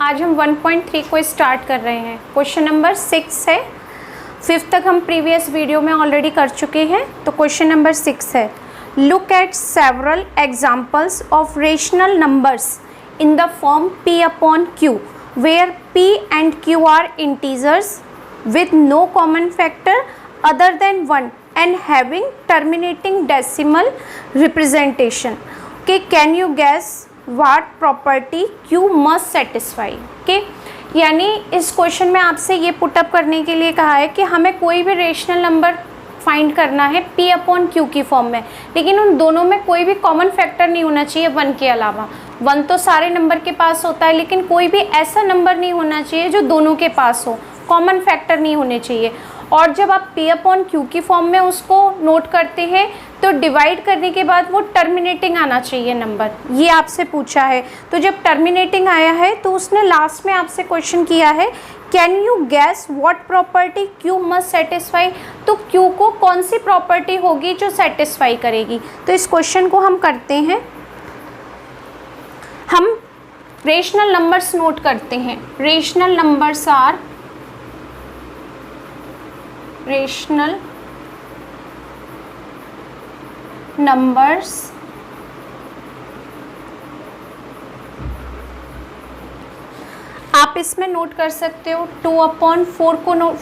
आज हम 1.3 को स्टार्ट कर रहे हैं। क्वेश्चन नंबर 6 है। 5 तक हम प्रीवियस वीडियो में ऑलरेडी कर चुके हैं। तो क्वेश्चन नंबर 6 है, look at several examples of rational numbers in the form p upon q where p and q are integers with no common factor other than 1 and having terminating decimal representation. Okay, can you guess what property q must satisfy? Okay, यानी इस question में आपसे ये put up करने के लिए कहा है कि हमें कोई भी रेशनल नंबर फाइंड करना है p अपॉन q की फॉर्म में, लेकिन उन दोनों में कोई भी कॉमन फैक्टर नहीं होना चाहिए 1 के अलावा। 1 तो सारे नंबर के पास होता है, लेकिन कोई भी ऐसा नंबर नहीं होना चाहिए जो दोनों के पास हो, कॉमन फैक्टर नहीं होने चाहिए। और जब आप p अपॉन q की फॉर्म में उसको नोट करते हैं तो डिवाइड करने के बाद वो टर्मिनेटिंग आना चाहिए नंबर, ये आपसे पूछा है। तो जब टर्मिनेटिंग आया है तो उसने लास्ट में आपसे क्वेश्चन किया है, can you gas what property q must satisfy. तो q को कौन सी प्रॉपर्टी होगी जो सेटिस्फाई करेगी। तो इस क्वेश्चन को हम करते हैं, हम रेशनल नंबर्स नोट करते हैं। Rational numbers are rational numbers आप इसमें नोट कर सकते हो 2/4 को नोट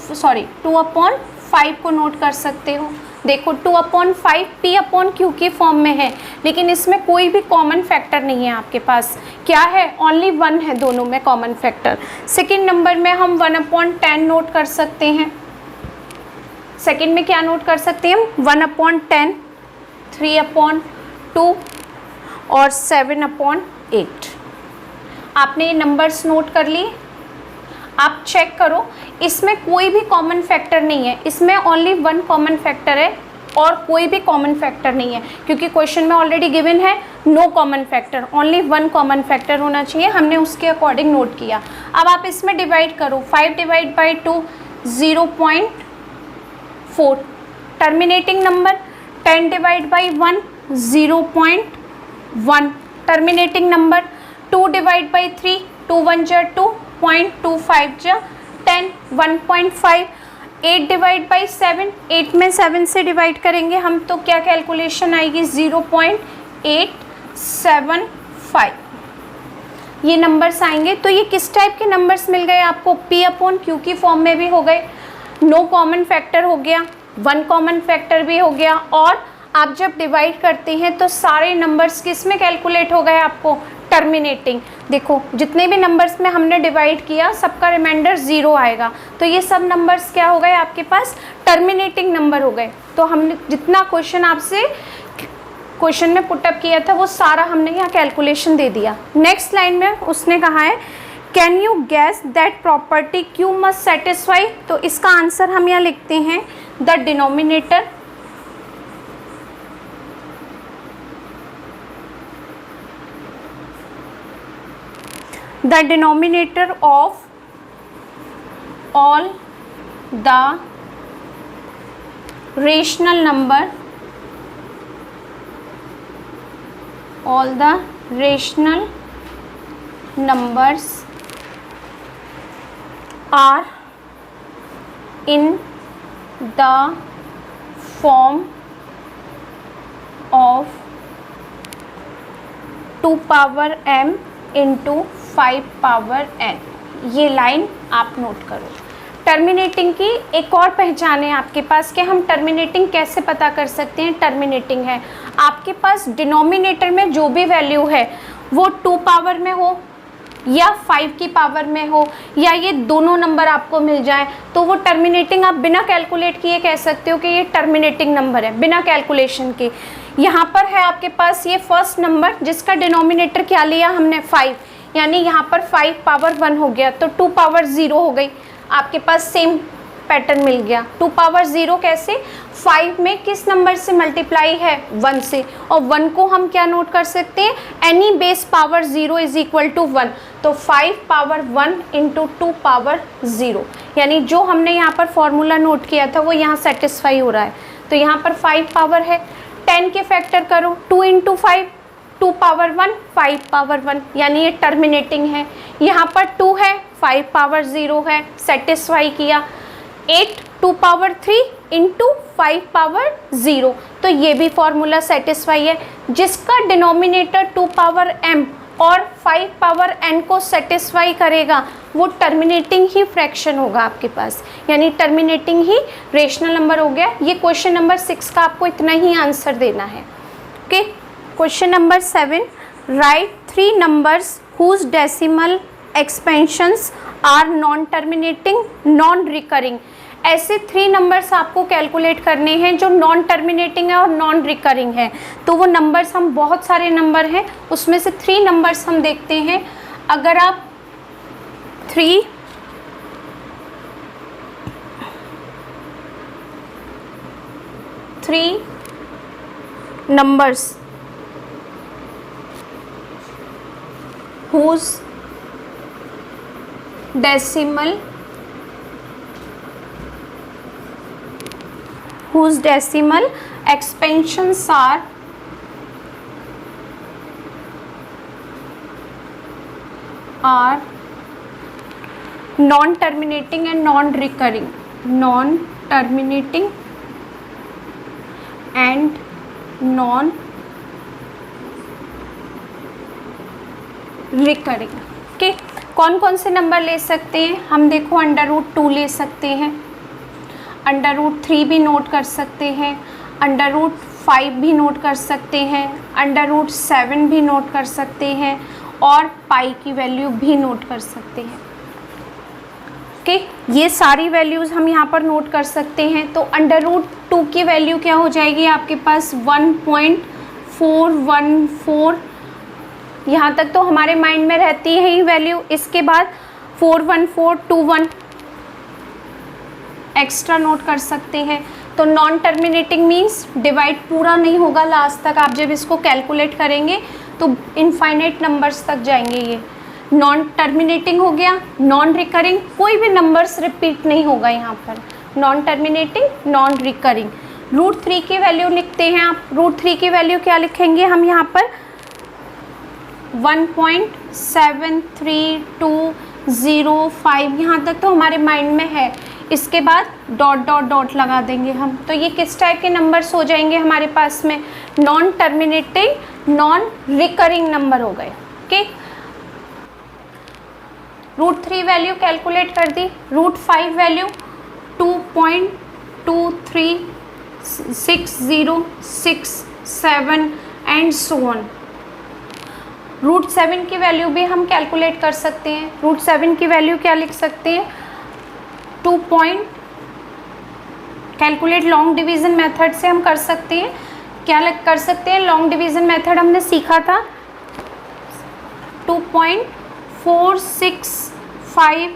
2/5 को नोट कर सकते हो। देखो 2/5 p अपॉन q की फॉर्म में है, लेकिन इसमें कोई भी कॉमन फैक्टर नहीं है आपके पास। क्या है? ओनली 1 है दोनों में कॉमन फैक्टर। सेकंड नंबर में हम 1/10 नोट कर सकते हैं। सेकंड में क्या नोट कर सकते हैं हम? 1/10, 3/2 और 7/8। आपने ये नंबर्स नोट कर लिए। आप चेक करो, इसमें कोई भी कॉमन फैक्टर नहीं है, इसमें ओनली 1 कॉमन फैक्टर है और कोई भी कॉमन फैक्टर नहीं है, क्योंकि क्वेश्चन में ऑलरेडी गिवन है no common factor, only 1 common factor होना चाहिए। हमने उसके अकॉर्डिंग नोट किया। अब आप इसमें डिवाइड करो, 5 divide by 2 0.4, terminating number 10 divide by 1 0.1, terminating number 2 divide by 3 2 1 जा 2, 0.25 जा 10, 1.5, 8 डिवाइड बाई 7, 8 में 7 से डिवाइड करेंगे हम तो क्या कैलकुलेशन आएगी? 0.875 ये नंबर्स आएंगे। तो ये किस टाइप के नंबर्स मिल गए आपको? p अपॉन q की फॉर्म में भी हो गए, नो कॉमन फैक्टर हो गया, 1 कॉमन फैक्टर भी हो गया, और आप जब डिवाइड करते हैं तो सारे नंबर्स किस में कैलकुलेट हो गए आपको? टर्मिनेटिंग। देखो जितने भी नंबर्स में हमने डिवाइड किया सबका रिमाइंडर 0 आएगा, तो ये सब नंबर्स क्या हो गए आपके पास? टर्मिनेटिंग नंबर हो गए। तो हमने जितना क्वेश्चन आपसे क्वेश्चन में पुटअप किया था वो सारा हमने यहाँ कैलकुलेशन दे दिया। नेक्स्ट लाइन में उसने कहा है, can you gas that property q must satisfy. तो इसका आंसर हम यहाँ लिखते हैं, the denominator of all the rational numbers are in the form of 2 power m into 5 power n। ये लाइन आप नोट करो। टर्मिनेटिंग की एक और पहचान है आपके पास कि हम टर्मिनेटिंग कैसे पता कर सकते हैं। टर्मिनेटिंग है आपके पास डिनोमिनेटर में जो भी वैल्यू है वो 2 पावर में हो या 5 की पावर में हो या ये दोनों नंबर आपको मिल जाए, तो वो टर्मिनेटिंग आप बिना कैलकुलेट किए कह सकते हो कि ये टर्मिनेटिंग नंबर है, बिना कैलकुलेशन के। यहाँ पर है आपके पास ये फर्स्ट नंबर जिसका डिनोमिनेटर क्या लिया हमने? 5, यानी यहाँ पर 5 पावर 1 हो गया, तो 2 पावर 0 हो गई। आपके पास सेम पैटर्न मिल गया। 2 पावर 0 कैसे? 5 में किस नंबर से मल्टीप्लाई है? 1 से, और 1 को हम क्या नोट कर सकते हैं? Any base power 0 is equal to 1। तो 5 पावर 1 इंटू 2 पावर 0, यानी जो हमने यहाँ पर फॉर्मूला नोट किया था वो यहाँ सेटिस्फाई हो रहा है। तो यहाँ पर 5 पावर है, 10 के फैक्टर करो, 2 इंटू 5 2 पावर 1 5 पावर 1, यानी ये टर्मिनेटिंग है। यहाँ पर 2 है, 5 पावर 0 है, सेटिस्फाई किया। 8 2 पावर 3 इंटू 5 पावर 0, तो ये भी फॉर्मूला सेटिस्फाई है। जिसका डिनोमिनेटर 2 पावर m और 5 पावर n को सेटिस्फाई करेगा वो टर्मिनेटिंग ही फ्रैक्शन होगा आपके पास, यानी टर्मिनेटिंग ही रेशनल नंबर हो गया। ये क्वेश्चन नंबर 6 का आपको इतना ही आंसर देना है। Okay, question number 7, right 3 numbers whose decimal expansions are non terminating non recurring. ऐसे 3 नंबर्स आपको कैलकुलेट करने हैं जो नॉन टर्मिनेटिंग है और नॉन रिकरिंग है। तो वो नंबर्स, हम बहुत सारे नंबर हैं उसमें से 3 नंबर्स हम देखते हैं। अगर आप 3 numbers whose decimal expansions are non-terminating and non-recurring, non-terminating and non-recurring। Okay, कौन कौन से नंबर ले सकते हैं हम? देखो, √2 ले सकते हैं, √3 भी नोट कर सकते हैं, √5 भी नोट कर सकते हैं, √7 भी नोट कर सकते हैं और पाई की वैल्यू भी नोट कर सकते हैं। ओके, ये सारी वैल्यूज़ हम यहाँ पर नोट कर सकते हैं। तो √2 की वैल्यू क्या हो जाएगी आपके पास? 1.414। यहाँ तक तो हमारे माइंड में रहती है ही वैल्यू। इसके बाद 41421 एक्स्ट्रा नोट कर सकते हैं। तो नॉन टर्मिनेटिंग मीन्स डिवाइड पूरा नहीं होगा लास्ट तक। आप जब इसको कैलकुलेट करेंगे तो इनफाइनाइट नंबर्स तक जाएंगे। ये नॉन टर्मिनेटिंग हो गया। नॉन रिकरिंग, कोई भी नंबर्स रिपीट नहीं होगा यहाँ पर। Non terminating, non recurring. √3 की वैल्यू लिखते हैं आप। √3 की वैल्यू क्या लिखेंगे हम यहाँ पर? 1.7325। यहाँ तक तो हमारे माइंड में है। इसके बाद डॉट डॉट डॉट लगा देंगे हम। तो ये किस टाइप के नंबर्स हो जाएंगे हमारे पास में? Non terminating, non recurring number हो गए। ओके, √3 वैल्यू कैलकुलेट कर दी। √5 वैल्यू 2.2360667 एंड सो ऑन। √7 की वैल्यू भी हम कैलकुलेट कर सकते हैं। √7 की वैल्यू क्या लिख सकते हैं? कैलकुलेट लॉन्ग डिवीज़न मेथड से हम कर सकते हैं। क्या कर सकते हैं? लॉन्ग डिवीज़न मेथड हमने सीखा था। 2.465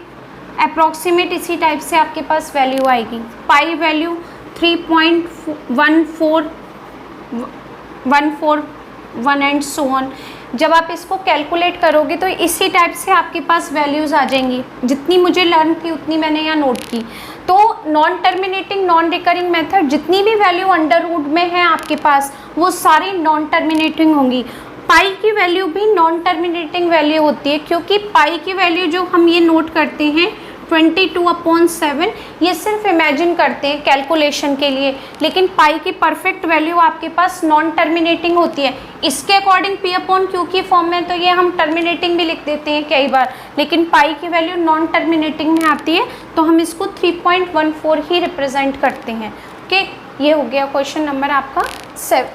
अप्रॉक्सीमेट, इसी टाइप से आपके पास वैल्यू आएगी। Pi value 3.141 and so on. जब आप इसको कैलकुलेट करोगे तो इसी टाइप से आपके पास वैल्यूज़ आ जाएंगी। जितनी मुझे लर्न थी उतनी मैंने यहाँ नोट की। तो non terminating, non recurring method, जितनी भी वैल्यू √रूट में है आपके पास वो सारी नॉन टर्मिनेटिंग होंगी। पाई की वैल्यू भी नॉन टर्मिनेटिंग वैल्यू होती है, क्योंकि पाई की वैल्यू जो हम ये नोट करते हैं 22/7, ये सिर्फ इमेजिन करते हैं कैलकुलेशन के लिए, लेकिन पाई की परफेक्ट वैल्यू आपके पास नॉन टर्मिनेटिंग होती है। इसके अकॉर्डिंग P/Q की फॉर्म में तो ये हम टर्मिनेटिंग भी लिख देते हैं कई बार, लेकिन पाई की वैल्यू नॉन टर्मिनेटिंग में आती है तो हम इसको 3.14 ही रिप्रेजेंट करते हैं। ओके, ये हो गया क्वेश्चन नंबर आपका 7।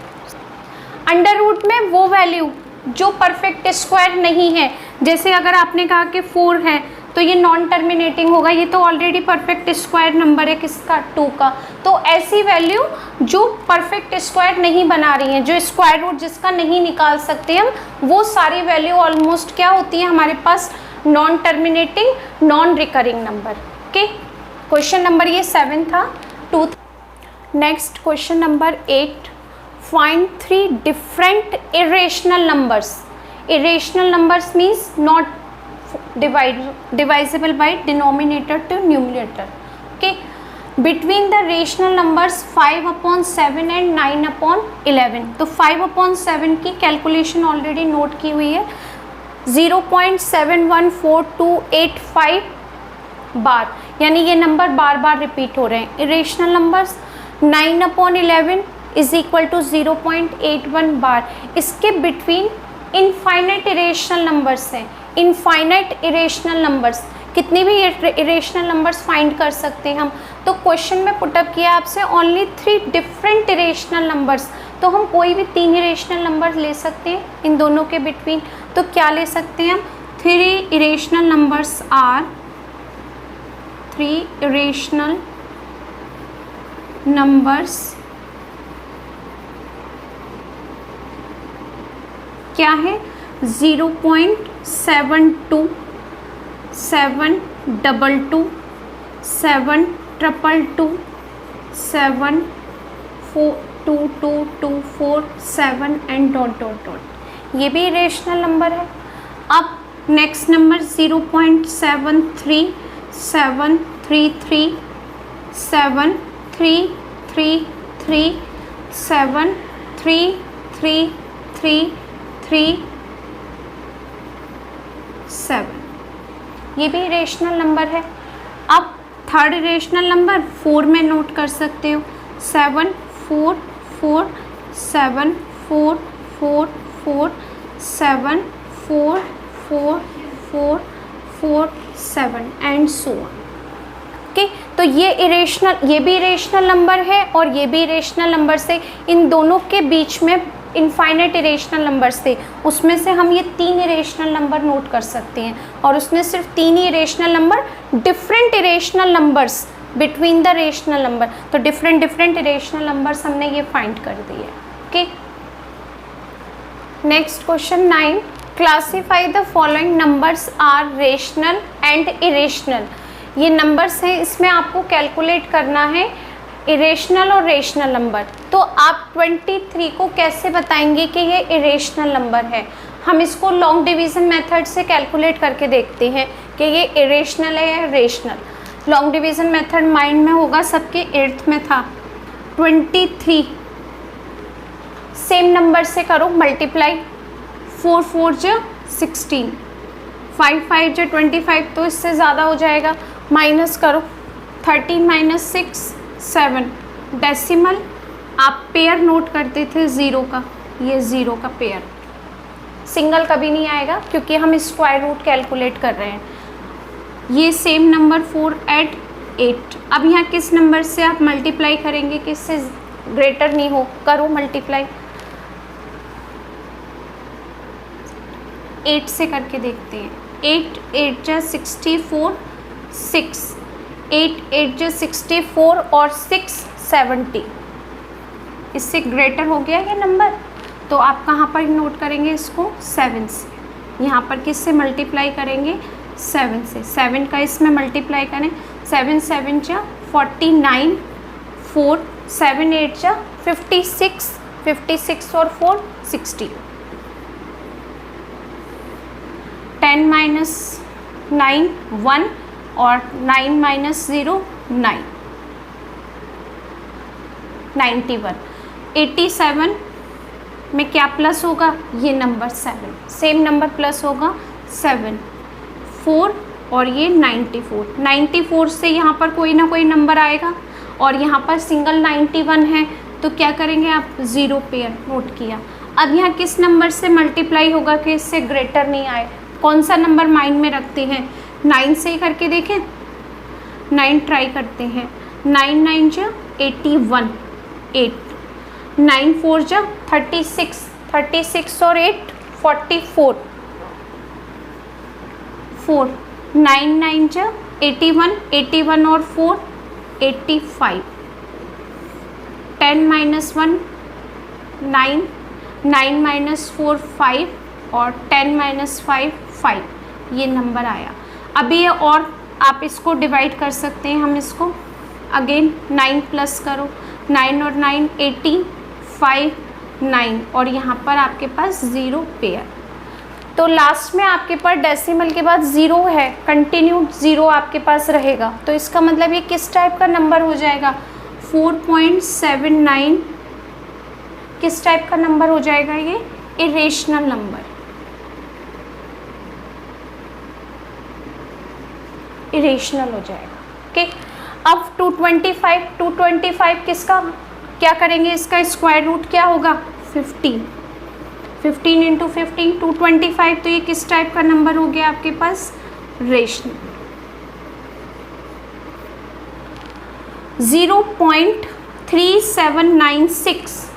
√रूट में वो वैल्यू जो परफेक्ट स्क्वायर नहीं है, जैसे अगर आपने कहा कि 4 है तो ये नॉन टर्मिनेटिंग होगा, ये तो ऑलरेडी परफेक्ट स्क्वायर नंबर है, किसका? 2 का। तो ऐसी वैल्यू जो परफेक्ट स्क्वायर नहीं बना रही हैं, जो स्क्वायर रूट जिसका नहीं निकाल सकते हम, वो सारी वैल्यू ऑलमोस्ट क्या होती है हमारे पास? Non terminating, non recurring number. Okay, question number ये 7 था। 2। Next question number 8, find 3 different irrational numbers. Irrational numbers means not divisible by denominator to numerator। Okay, between the rational numbers 5/7 and 9/11। तो 5/7 की calculation already note की हुई है, 0.714285 बार, यानी ये number बार बार repeat हो रहे हैं। Irrational numbers 9/11 is equal to 0.81 bar. इसके बिटवीन इनफाइनाइट इरेशनल नंबर्स हैं। इनफाइनाइट इरेशनल नंबर्स, कितने भी इरेशनल नंबर्स फाइंड कर सकते हैं हम। तो क्वेश्चन में पुटअप किया आपसे ओनली 3 डिफरेंट इरेशनल नंबर्स, तो हम कोई भी 3 इरेशनल नंबर ले सकते हैं इन दोनों के बिटवीन। तो क्या ले सकते हैं हम, 3 irrational numbers are, 3 irrational numbers क्या है, 0.72, 722, 722, 72224, 7 एंड डॉट डॉट डॉट, ये भी इरेशनल नंबर है। अब नेक्स्ट नंबर 0.73, 733, 7333, 73337, ये भी इरेशनल नंबर है। अब थर्ड इरेशनल नंबर 4 में नोट कर सकते हो, 744, 7444, 74447 एंड सो ऑन। ओके, तो ये भी इरेशनल नंबर है और ये भी इरेशनल नंबर से, इन दोनों के बीच में इनफाइनाइट इरेशनल नंबर्स थे, उसमें से हम ये 3 इरेशनल नंबर नोट कर सकते हैं। और उसने सिर्फ 3 ही irrational number, different irrational numbers between the rational number, तो डिफरेंट इरेशनल नंबर्स हमने ये फाइंड कर दिए। Okay, next question 9, classify the following numbers are rational and irrational. ये नंबर्स हैं, इसमें आपको कैलकुलेट करना है इरेशनल और रेशनल नंबर। तो आप 23 को कैसे बताएंगे कि ये इरेशनल नंबर है। हम इसको लॉन्ग डिवीज़न मेथड से कैलकुलेट करके देखते हैं कि ये इरेशनल है या rational. Long division method mind में होगा, सबके 8th में था। 23 सेम नंबर से करो मल्टीप्लाई, 4 4 जो 16, 5 5 जो 25, तो इससे ज़्यादा हो जाएगा। माइनस करो, 13 माइनस 6 7, डेसिमल आप पेयर नोट करते थे 0 का, ये 0 का पेयर, सिंगल कभी नहीं आएगा क्योंकि हम स्क्वायर रूट कैलकुलेट कर रहे हैं। ये सेम नंबर 4 ऐड 8। अब यहाँ किस नंबर से आप मल्टीप्लाई करेंगे कि इससे ग्रेटर नहीं हो, करो मल्टीप्लाई, 8 से करके देखते हैं। 8 8 जा 64, 6 8 8 जो 64 और 6 70, इससे ग्रेटर हो गया ये नंबर। तो आप कहाँ पर नोट करेंगे इसको, 7 से। यहाँ पर किससे मल्टीप्लाई करेंगे, 7 से। 7 का इसमें मल्टीप्लाई करें, 7 7 जा 49, 4 7 8 जा 56, 56 और 4 60, 10 माइनस 9 1 और 9 माइनस 0 9, 91। 87 में क्या प्लस होगा, ये नंबर 7, सेम नंबर प्लस होगा 7, 4 और ये 94। 94 से यहाँ पर कोई ना कोई नंबर आएगा और यहाँ पर सिंगल 91 है, तो क्या करेंगे आप, 0 पेयर नोट किया। अब यहाँ किस नंबर से मल्टीप्लाई होगा कि इससे ग्रेटर नहीं आए, कौन सा नंबर माइंड में रखते हैं, 9 से ही करके देखें, 9 ट्राई करते हैं। 9 9 जा 81, 8, 9 4 जा 36, 36 और 8 44, 4, 9 9 जा 81, 81 और 4 85, 10 माइनस 1 9, 9 माइनस 4 5 और 10 माइनस 5 5, ये नंबर आया। अभी ये और आप इसको डिवाइड कर सकते हैं, हम इसको अगेन 9 प्लस करो, 9 और 9 18, 5 9 और यहाँ पर आपके पास 0 पेयर। तो तो लास्ट में आपके पास डेसिमल के बाद 0 है, कंटिन्यू 0 आपके पास रहेगा, तो इसका मतलब ये किस टाइप का नंबर हो जाएगा, 4.79 किस टाइप का नंबर हो जाएगा, ये इरेशनल नंबर, इरेशनल हो जाएगा। ओके, अब 225 किसका क्या करेंगे, इसका स्क्वायर रूट क्या होगा, 15 इंटू 15 225, तो ये किस टाइप का नंबर हो गया आपके पास, रेशनल। 0.3796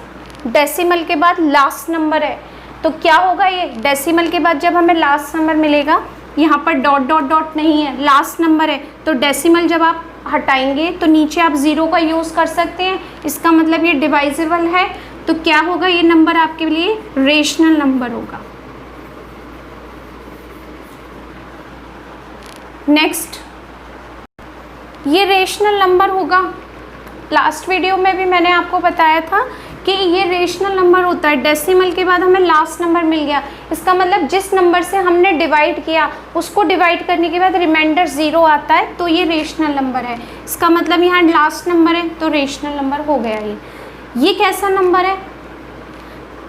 डेसिमल के बाद लास्ट नंबर है, तो क्या होगा ये, डेसिमल के बाद जब हमें लास्ट नंबर मिलेगा, यहाँ पर डॉट डॉट डॉट नहीं है, लास्ट नंबर है, तो डेसिमल जब आप हटाएंगे तो नीचे आप 0 का यूज़ कर सकते हैं, इसका मतलब ये डिवाइजेबल है, तो क्या होगा ये नंबर आपके लिए रेशनल नंबर होगा। नेक्स्ट, ये रेशनल नंबर होगा, लास्ट वीडियो में भी मैंने आपको बताया था कि ये रेशनल नंबर होता है, डेसिमल के बाद हमें लास्ट नंबर मिल गया, इसका मतलब जिस नंबर से हमने डिवाइड किया उसको डिवाइड करने के बाद रिमाइंडर 0 आता है, तो ये रेशनल नंबर है, इसका मतलब यहाँ लास्ट नंबर है, तो रेशनल नंबर हो गया ये कैसा नंबर है,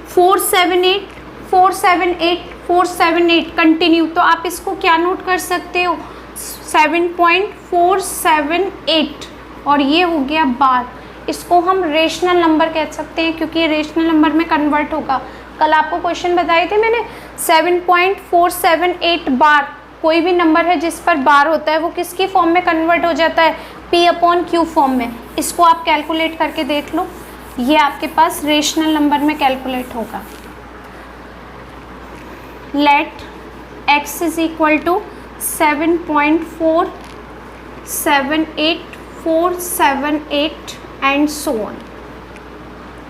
478 कंटिन्यू, तो आप इसको क्या नोट कर सकते हो, 7.478, और ये हो गया बार, इसको हम रेशनल नंबर कह सकते हैं क्योंकि ये रेशनल नंबर में कन्वर्ट होगा। कल आपको क्वेश्चन बताए थे मैंने, 7.478 बार, कोई भी नंबर है जिस पर बार होता है वो किसकी फॉर्म में कन्वर्ट हो जाता है, P/Q फॉर्म में, इसको आप कैलकुलेट करके देख लो, ये आपके पास रेशनल नंबर में कैलकुलेट होगा। Let x is equal to 7.478478 and so on.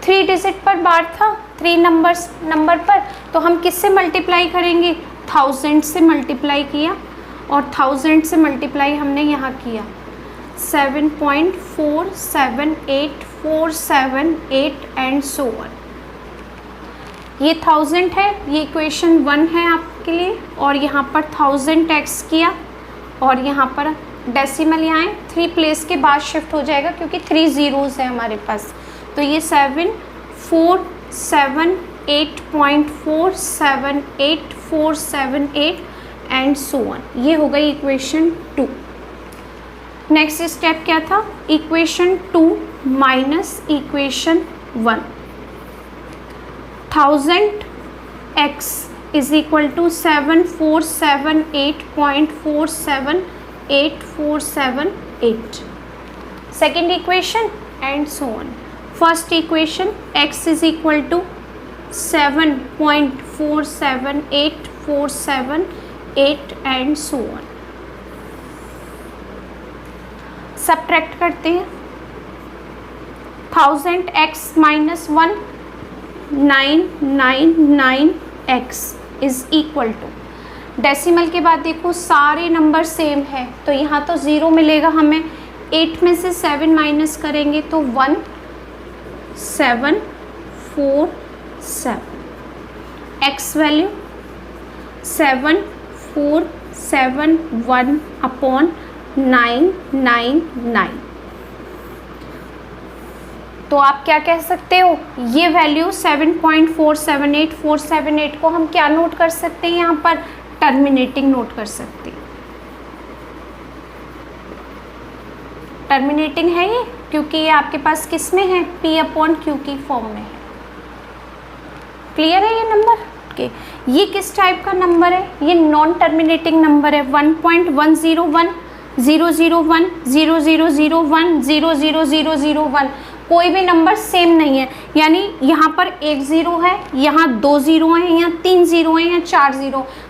3 digit पर बार था, 3 नंबर पर, तो हम किससे मल्टीप्लाई करेंगे, 1000 से मल्टीप्लाई किया, और 1000 से मल्टीप्लाई हमने यहाँ किया, 7.478478 एंड सो ऑन। ये 1000 है, ये इक्वेशन 1 है आपके लिए, और यहाँ पर 1000x किया, और यहाँ पर डेसिमल यहाँ है, 3 प्लेस के बाद शिफ्ट हो जाएगा क्योंकि 3 ज़ीरोज़ है हमारे पास, तो ये 7.478478478 एंड सो ऑन, ये हो गई इक्वेशन 2। नेक्स्ट स्टेप क्या था, equation 2 minus equation 1, 1000x is equal to 747.478 second equation and so on. First equation x is equal to 7.478478 and so on. Subtract करते हैं, 1000x minus 1 999x is equal to, decimal के बाद देखो सारे number same है, तो यहाँ तो 0 मिलेगा हमें, 8 में से 7 माइनस करेंगे तो 1747, x वैल्यू 7471 अपॉन 999। तो आप क्या कह सकते हो, ये वैल्यू 7.478478 को हम क्या नोट कर सकते हैं, यहाँ पर टर्मिनेटिंग नोट कर सकते हैं। टर्मिनेटिंग है ये क्योंकि ये आपके पास किस में है, P/Q की फॉर्म में है। क्लियर है ये नंबर के, ये किस टाइप का नंबर है, ये नॉन टर्मिनेटिंग नंबर है, 1.101 001 0001 00001, कोई भी नंबर सेम नहीं है, यानी यहाँ पर 1 0 है, यहाँ 2 0 हैं, यहाँ 3 0 हैं, यहाँ 4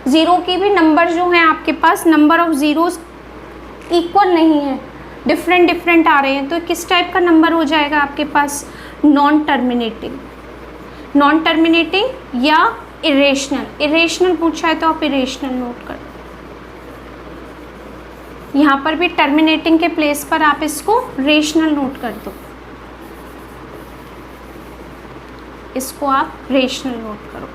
0 की भी नंबर जो है आपके पास नंबर ऑफ ज़ीरोज़ इक्वल नहीं है, डिफरेंट आ रहे हैं, तो किस टाइप का नंबर हो जाएगा आपके पास, नॉन टर्मिनेटिंग या इरेशनल पूछा है तो आप इरेशनल नोट कर दो। यहाँ पर भी टर्मिनेटिंग के प्लेस पर आप इसको रेशनल नोट कर दो, इसको आप रेशनल नोट करो।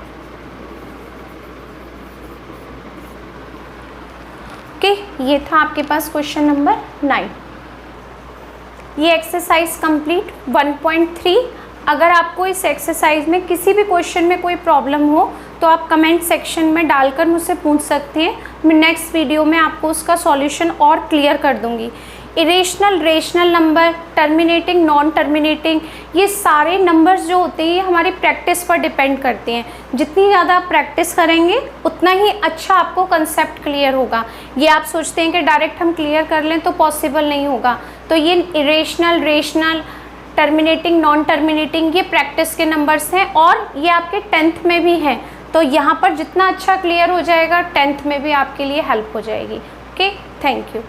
ओके, ये था आपके पास क्वेश्चन नंबर 9। ये एक्सरसाइज कंप्लीट 1.3। अगर आपको इस एक्सरसाइज में किसी भी क्वेश्चन में कोई प्रॉब्लम हो तो आप कमेंट सेक्शन में डालकर मुझसे पूछ सकते हैं। मैं नेक्स्ट वीडियो में आपको उसका सॉल्यूशन और क्लियर कर दूंगी। Irrational, rational number, terminating, non terminating, ये सारे नंबर्स जो होते हैं ये हमारी प्रैक्टिस पर डिपेंड करते हैं। जितनी ज़्यादा आप प्रैक्टिस करेंगे उतना ही अच्छा आपको कंसेप्ट क्लियर होगा। ये आप सोचते हैं कि डायरेक्ट हम क्लियर कर लें तो पॉसिबल नहीं होगा। तो ये irrational, rational, terminating, non terminating, ये प्रैक्टिस के नंबर्स हैं और ये आपके 10th में भी हैं। तो यहाँ पर जितना अच्छा क्लियर हो जाएगा 10th में भी आपके लिए हेल्प हो जाएगी। Okay, thank you.